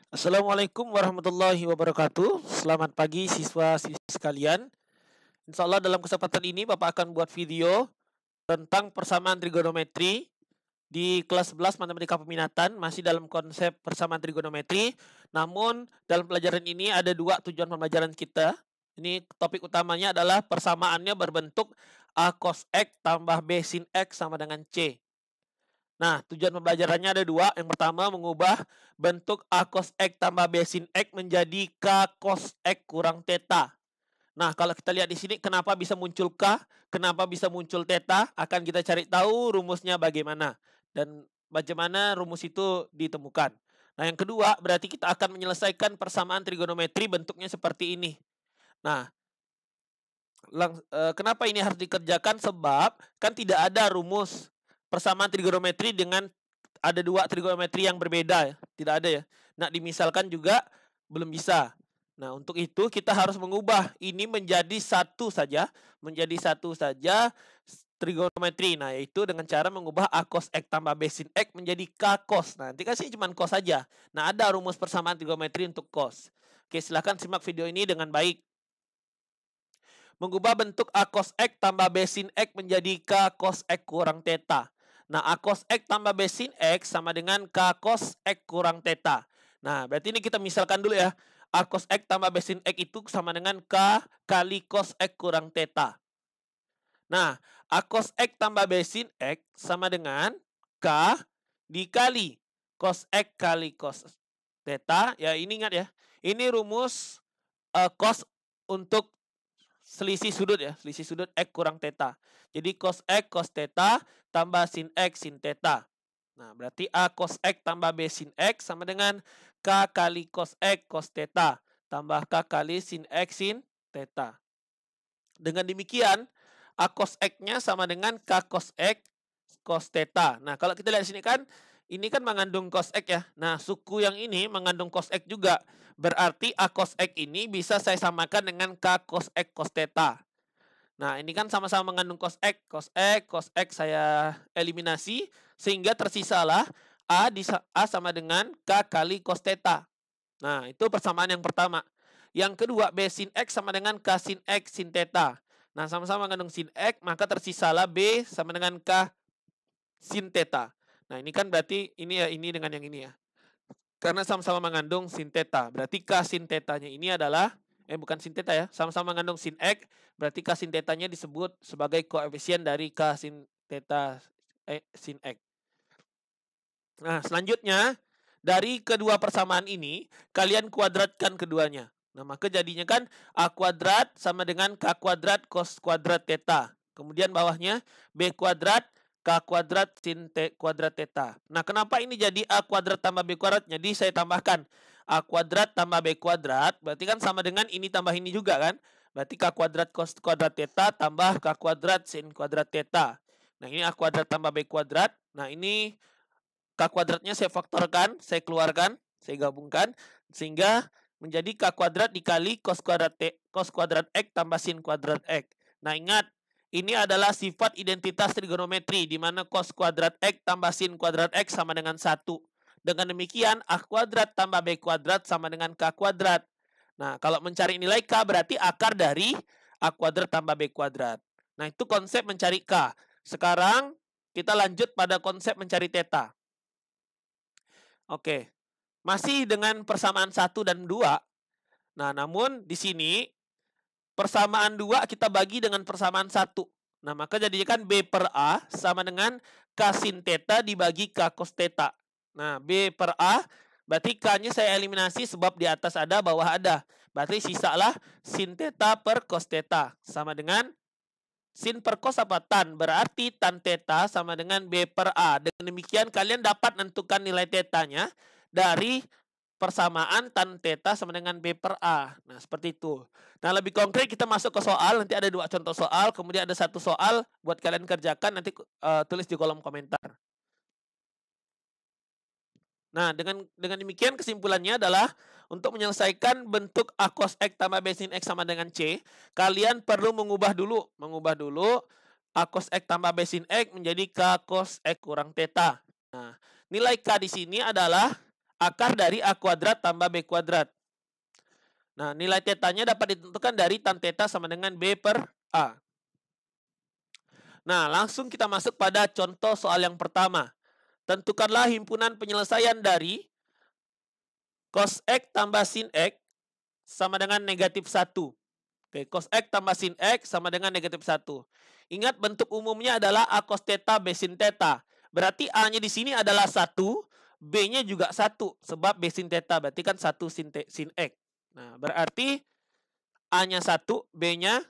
Assalamualaikum warahmatullahi wabarakatuh. Selamat pagi siswa-siswi sekalian. Insya Allah dalam kesempatan ini Bapak akan buat video tentang persamaan trigonometri di kelas 11 matematika peminatan, masih dalam konsep persamaan trigonometri. Namun dalam pelajaran ini ada dua tujuan pembelajaran kita. Ini topik utamanya adalah persamaannya berbentuk A cos X tambah B sin X sama dengan C. Nah, tujuan pembelajarannya ada dua. Yang pertama, mengubah bentuk A cos X tambah B sin X menjadi K cos X kurang theta. Nah, kalau kita lihat di sini, kenapa bisa muncul K, kenapa bisa muncul theta, akan kita cari tahu rumusnya bagaimana. Dan bagaimana rumus itu ditemukan. Nah, yang kedua, berarti kita akan menyelesaikan persamaan trigonometri bentuknya seperti ini. Nah, kenapa ini harus dikerjakan? Sebab kan tidak ada rumus persamaan trigonometri dengan ada dua trigonometri yang berbeda ya. Tidak ada ya. Nah, dimisalkan juga belum bisa. Nah, untuk itu kita harus mengubah ini menjadi satu saja, trigonometri. Nah, yaitu dengan cara mengubah A cos X tambah B sin X menjadi K cos. Nah, nanti kasih cuma cos saja. Nah, ada rumus persamaan trigonometri untuk cos. Oke, silahkan simak video ini dengan baik. Mengubah bentuk A cos X tambah B sin X menjadi K cos X kurang theta. Nah, A cos X tambah B sin X sama dengan K cos X kurang theta. Nah, berarti ini kita misalkan dulu ya. A cos X tambah B sin X itu sama dengan K kali cos X kurang theta. Nah, A cos X tambah B sin X sama dengan K dikali cos X kali cos theta. Ya, ini ingat ya. Ini rumus cos untuk selisih sudut ya, selisih sudut X kurang theta. Jadi cos X cos theta tambah sin X sin theta. Nah, berarti A cos X tambah B sin X sama dengan K kali cos X cos theta tambah K kali sin X sin theta. Dengan demikian, A cos X-nya sama dengan K cos X cos theta. Nah, kalau kita lihat di sini kan, ini kan mengandung cos X ya. Nah, suku yang ini mengandung cos X juga. Berarti A cos X ini bisa saya samakan dengan K cos X cos theta. Nah, ini kan sama-sama mengandung cos X saya eliminasi. Sehingga tersisalah A sama dengan K kali cos theta. Nah, itu persamaan yang pertama. Yang kedua, B sin X sama dengan K sin X sin theta. Nah, sama-sama mengandung sin X, maka tersisalah B sama dengan K sin theta. Nah, ini kan berarti ini ya, ini dengan yang ini ya. Karena sama-sama mengandung sin theta. Berarti K sin theta-nya ini adalah bukan sin theta ya, sama-sama mengandung sin X, berarti K sin theta-nya disebut sebagai koefisien dari K sin theta sin X. Nah, selanjutnya dari kedua persamaan ini kalian kuadratkan keduanya. Nah, maka jadinya kan A kuadrat sama dengan K kuadrat cos kuadrat theta. Kemudian bawahnya B kuadrat K kuadrat sin T kuadrat theta. Nah, kenapa ini jadi A kuadrat tambah B kuadrat? Jadi saya tambahkan A kuadrat tambah B kuadrat, berarti kan sama dengan ini tambah ini juga kan? Berarti K kuadrat cos kuadrat theta tambah K kuadrat sin kuadrat theta. Nah, ini A kuadrat tambah B kuadrat. Nah, ini K kuadratnya saya faktorkan, saya keluarkan, saya gabungkan, sehingga menjadi K kuadrat dikali cos kuadrat X tambah sin kuadrat X. Nah, ingat, ini adalah sifat identitas trigonometri, di mana cos kuadrat X tambah sin kuadrat X sama dengan 1. Dengan demikian, A kuadrat tambah B kuadrat sama dengan K kuadrat. Nah, kalau mencari nilai K berarti akar dari A kuadrat tambah B kuadrat. Nah, itu konsep mencari K. Sekarang kita lanjut pada konsep mencari theta. Oke, masih dengan persamaan 1 dan 2. Nah, namun di sini persamaan 2 kita bagi dengan persamaan 1. Nah, maka jadinya kan B per A sama dengan K sin theta dibagi K cos theta. Nah, B per A berarti K-nya saya eliminasi sebab di atas ada, bawah ada. Berarti sisalah sin theta per cos theta sama dengan sin per cos apa? Tan. Berarti tan theta sama dengan B per A. Dengan demikian kalian dapat menentukan nilai theta-nya dari persamaan tan theta sama dengan B per A. Nah, seperti itu. Nah, lebih konkret kita masuk ke soal. Nanti ada 2 contoh soal. Kemudian ada 1 soal buat kalian kerjakan. Nanti tulis di kolom komentar. Nah, dengan demikian kesimpulannya adalah untuk menyelesaikan bentuk A cos X tambah B sin X sama dengan C, kalian perlu mengubah dulu A cos X tambah B sin X menjadi K cos X kurang theta. Nah, nilai K di sini adalah akar dari A kuadrat tambah B kuadrat. Nah, nilai tetanya dapat ditentukan dari tan teta sama dengan B per A. Nah, langsung kita masuk pada contoh soal yang pertama. Tentukanlah himpunan penyelesaian dari cos X tambah sin X sama dengan negatif 1. Oke, cos X tambah sin X sama dengan negatif 1. Ingat bentuk umumnya adalah A cos theta B sin theta. Berarti A-nya di sini adalah 1, B-nya juga 1 sebab B sin theta berarti kan 1 sin X. Nah, berarti A-nya 1, B-nya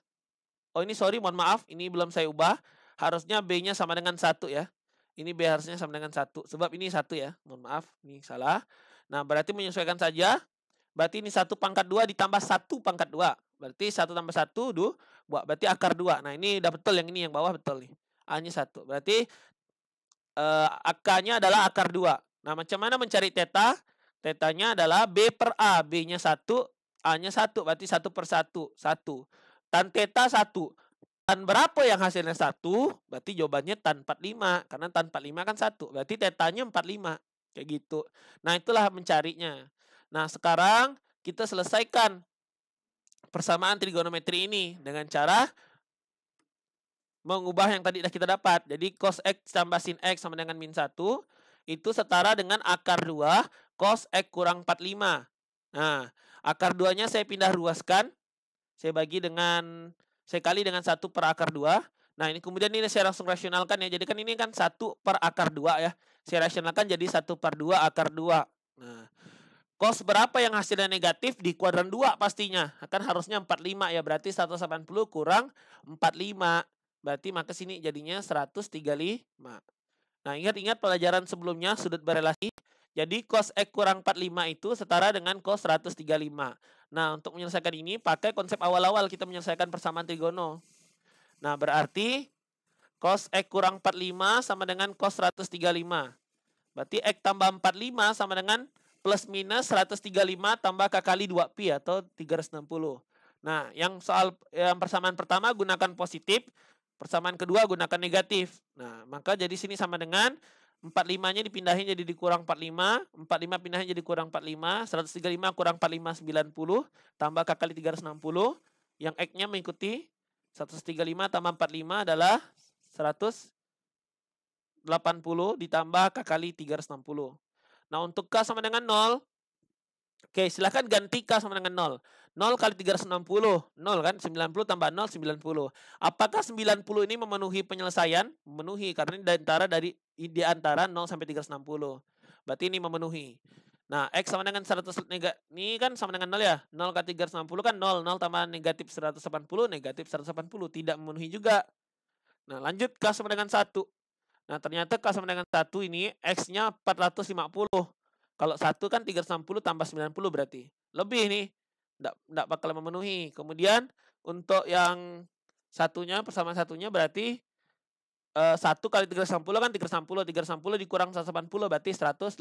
mohon maaf, ini belum saya ubah. Harusnya B-nya sama dengan 1 ya. Ini B harusnya sama dengan 1 sebab ini 1 ya. Mohon maaf, ini salah. Nah, berarti menyesuaikan saja. Berarti ini 1 pangkat 2 ditambah 1 pangkat 2. Berarti 1 tambah 1, berarti akar 2. Nah, ini udah betul yang ini, yang bawah betul nih. A-nya 1. Berarti AK-nya adalah akar 2. Nah, macam mana mencari theta? Tetanya adalah B per A. B-nya 1, A-nya 1. Berarti 1 per 1. 1. Tan theta 1. Tan berapa yang hasilnya 1? Berarti jawabannya tan 45. Karena tan 45 kan 1. Berarti tetanya 45. Kayak gitu. Nah, itulah mencarinya. Nah, sekarang kita selesaikan persamaan trigonometri ini dengan cara mengubah yang tadi kita dapat. Jadi cos X tambah sin X sama dengan min 1 itu setara dengan akar 2 cos X kurang 45. Nah, akar 2-nya saya pindah ruaskan. Saya kali dengan 1 per akar 2. Nah, ini kemudian ini saya langsung rasionalkan ya. Jadi kan ini kan 1 per akar 2 ya. Saya rasionalkan jadi 1 per 2 akar 2. Nah, cos berapa yang hasilnya negatif di kuadran 2 pastinya. Kan harusnya 45 ya. Berarti 180 kurang 45. Berarti maka sini jadinya 135. Nah, ingat-ingat pelajaran sebelumnya sudut berelasi. Jadi cos X kurang 45 itu setara dengan cos 135. Nah, untuk menyelesaikan ini pakai konsep awal-awal kita menyelesaikan persamaan trigono. Nah, berarti cos X kurang 45 sama dengan cos 135. Berarti X tambah 45 sama dengan plus minus 135 tambah K kali 2pi atau 360. Nah, yang persamaan pertama gunakan positif, persamaan kedua gunakan negatif. Nah, maka jadi sini sama dengan 45-nya dipindahin jadi dikurang 45, 45 pindahin jadi kurang 45, 135 kurang 45 90 tambah K kali 360. Yang X-nya mengikuti 135 tambah 45 adalah 180 ditambah K kali 360. Nah, untuk K sama dengan 0. Oke, silahkan ganti K sama dengan 0. 0 kali 360. 0 kan? 90 tambah 0, 90. Apakah 90 ini memenuhi penyelesaian? Memenuhi, karena ini di antara 0 sampai 360. Berarti ini memenuhi. Nah, X sama dengan 100, ini kan sama dengan 0 ya. 0 kali 360 kan 0. 0 tambah negatif 180, negatif 180. Tidak memenuhi juga. Nah, lanjut K sama dengan 1. Nah, ternyata K sama dengan 1 ini X-nya 450. Kalau 1 kan 360 tambah 90 berarti. Lebih nih. Nggak bakal memenuhi. Kemudian untuk yang satunya, persamaan satunya berarti 1 kali 360 kan 360. 360 dikurang 180 berarti 180.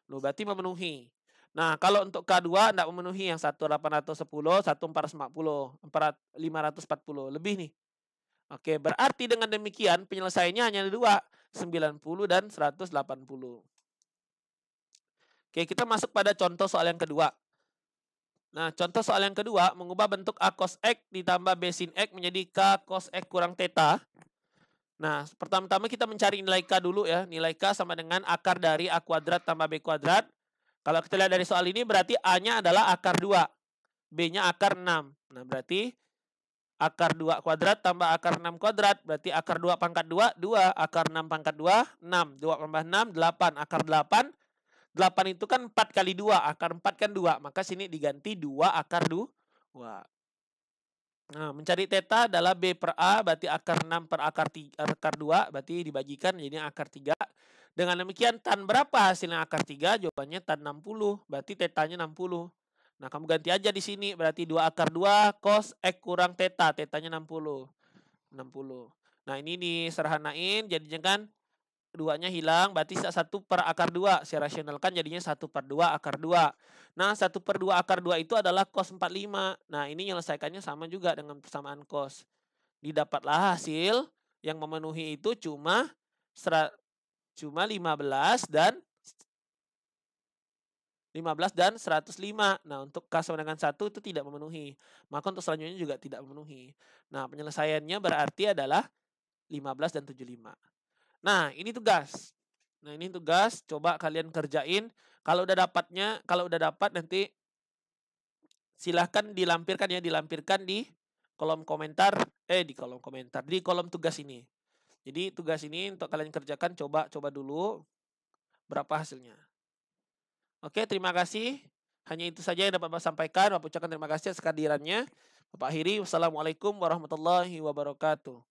Berarti memenuhi. Nah, kalau untuk K2 nggak memenuhi. Yang 1 810, 1 450, 540. Lebih nih. Oke, berarti dengan demikian penyelesaiannya hanya ada 2. 90 dan 180. Oke, kita masuk pada contoh soal yang kedua. Nah, contoh soal yang kedua, mengubah bentuk A cos X ditambah B sin X menjadi K cos X kurang theta. Nah, pertama-tama kita mencari nilai K dulu ya. Nilai K sama dengan akar dari A kuadrat tambah B kuadrat. Kalau kita lihat dari soal ini berarti A-nya adalah akar 2. B-nya akar 6. Nah, berarti akar 2 kuadrat tambah akar 6 kuadrat. Berarti akar 2 pangkat 2, 2. Akar 6 pangkat 2, 6. 2 tambah 6, 8. Akar 8. 8 itu kan 4 kali 2. Akar 4 kan 2. Maka sini diganti 2 akar 2. Nah, mencari theta adalah B per A. Berarti akar 6 per akar 2. Berarti dibagikan jadi akar 3. Dengan demikian tan berapa hasilnya akar 3? Jawabannya tan 60. Berarti tetanya 60. Nah, kamu ganti aja di sini. Berarti 2 akar 2 cos X kurang theta. Tetanya 60. 60. Nah, ini diserhanain. Jadinya kan 2-nya hilang, berarti 1 per akar 2. Saya rasionalkan jadinya 1 per 2 akar 2. Nah, 1 per 2 akar 2 itu adalah cos 45. Nah, ini menyelesaikannya sama juga dengan persamaan cos. Didapatlah hasil yang memenuhi itu cuma 15 dan 15 dan 105. Nah, untuk K sama dengan 1 itu tidak memenuhi. Maka untuk selanjutnya juga tidak memenuhi. Nah, penyelesaiannya berarti adalah 15 dan 75. Nah, ini tugas. Nah, ini tugas, coba kalian kerjain. Kalau udah dapat nanti silahkan dilampirkan ya, dilampirkan di kolom komentar, di kolom tugas ini. Jadi tugas ini untuk kalian kerjakan, coba dulu berapa hasilnya. Oke, terima kasih. Hanya itu saja yang dapat Bapak sampaikan. Bapak ucapkan terima kasih atas kehadirannya. Bapak akhiri, wassalamualaikum warahmatullahi wabarakatuh.